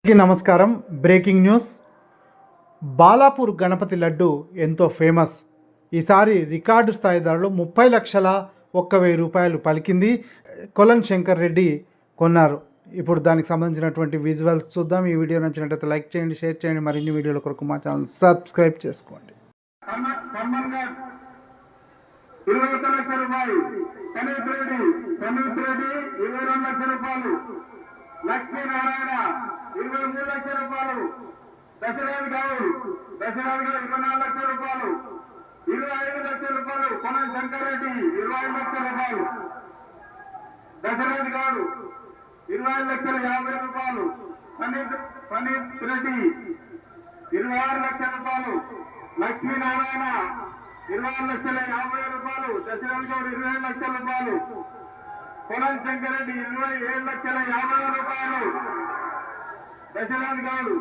నమస్కారం. Breaking news. Balapur Ganapati laddu ఎంతో famous. ఈసారి రికార్డు స్థాయి ధరలు 30,01,000 రూపాయలు పలికింది. కొలన్ శంకర్ రెడ్డి కొన్నారు. ఇప్పుడు దానికి సంబంధించినటువంటి విజువల్స్ చూద్దాం. ఈ వీడియో నచ్చినట్లయితే లైక్ చేయండి, షేర్ చేయండి. మరిన్ని వీడియోల కొరకు మా ఛానల్ సబ్స్క్రైబ్ చేసుకోండి. 22 లక్షల రూపాయలు పనీత్ రెడ్డి 22 లక్షల రూపాయలు, లక్ష్మీనారాయణ 23 లక్షల రూపాయలు, దశరథ్ గౌడ్ 24 లక్షల రూపాయలు, 25 లక్షల రూపాయలు, కొన శంకర్ రెడ్డి 20 లక్షల రూపాయలు, దశరథ్ గౌడ్ 20,50,000 రూపాయలు, పనీత్ రెడ్డి 26 లక్షల రూపాయలు, లక్ష్మీనారాయణ 20,50,000 రూపాయలు, దశరథ్ గౌడ్ 20 లక్షల రూపాయలు, కొనం శంకర్ రెడ్డి 27,50,000 రూపాయలు, దశరథ్ గౌడ్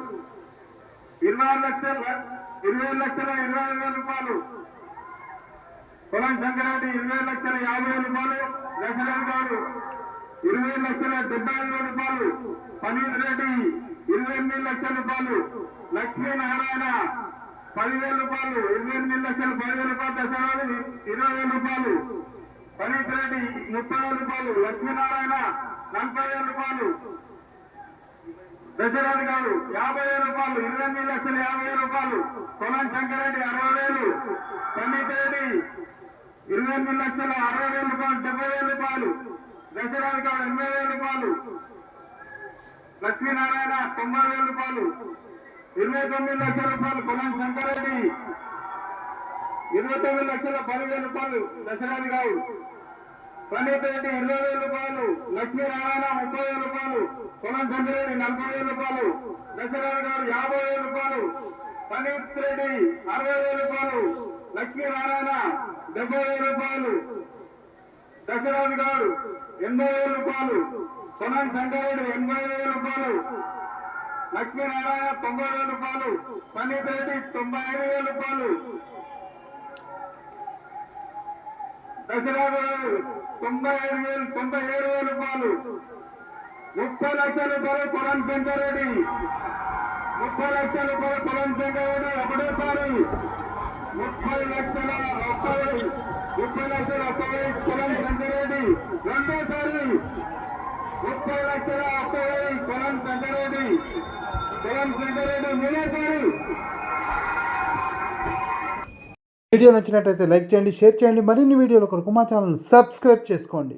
20,20,20,000 రూపాయలు, కొనం శంకర్ రెడ్డి 20,50,000 రూపాయలు, దశరథ్ గౌడ్ 20,70,000 రూపాయలు, పనీత్ రెడ్డి 28 లక్షల రూపాయలు, లక్ష్మీనారాయణ 10,000 రూపాయలు, 28 లక్షల 10,000 రూపాయలు, దశరథ్ 20,000 రూపాయలు, పనీత్ రెడ్డి 30,000 రూపాయలు, లక్ష్మీనారాయణ 40,000 రూపాయలు, దశరథ్ గారు 50,000 రూపాయలు, 28,50,000 రూపాయలు, కొలం శంకర్ రెడ్డి 60,000, పనీత్ రెడ్డి 28,60,000 రూపాయలు, 70,000 రూపాయలు, దశరథ్ గారు 80,000 రూపాయలు, లక్ష్మీనారాయణ 90,000 రూపాయలు, 29 లక్షల రూపాయలు, కొలం శంకర్ రెడ్డి 29,10,000 రూపాయలు, దశరథ్ గారు, పనీత్ రెడ్డి 20,000 రూపాయలు, లక్ష్మీనారాయణ 30,000 రూపాయలు, కొలం శంకర్ రెడ్డి 40,000 రూపాయలు, దశరథ్ గారు 50,000 రూపాయలు, పనీత్ రెడ్డి 60,000 రూపాయలు, లక్ష్మీనారాయణ 70,000 రూపాయలు, దశరథ్ గారు 80,000 రూపాయలు, కొలం శంకర్ రెడ్డి 80,000 రూపాయలు, లక్ష్మీనారాయణ 90,000 రూపాయలు, పనీత్ రెడ్డి 95,000 రూపాయలు, దశరథ్ గారు 97,000 రూపాయలు, 30 లక్షల రూపాయలు, కొలం శంకర్ రెడ్డి 30 లక్షల రూపాయలు, కొలం శంకర్ రెడ్డి ఒకటేసారి 30 లక్షల 1,000, 30 లక్షల 1,000, కొలం శంకర్ రెడ్డి రెండోసారి 30 లక్షల 1,000, కొలం శంకర్ రెడ్డి మూడోసారి. వీడియో నచ్చినట్లయితే లైక్ చేయండి, షేర్ చేయండి. మరిన్ని వీడియోల కొరకు మా ఛానల్ సబ్స్క్రైబ్ చేసుకోండి.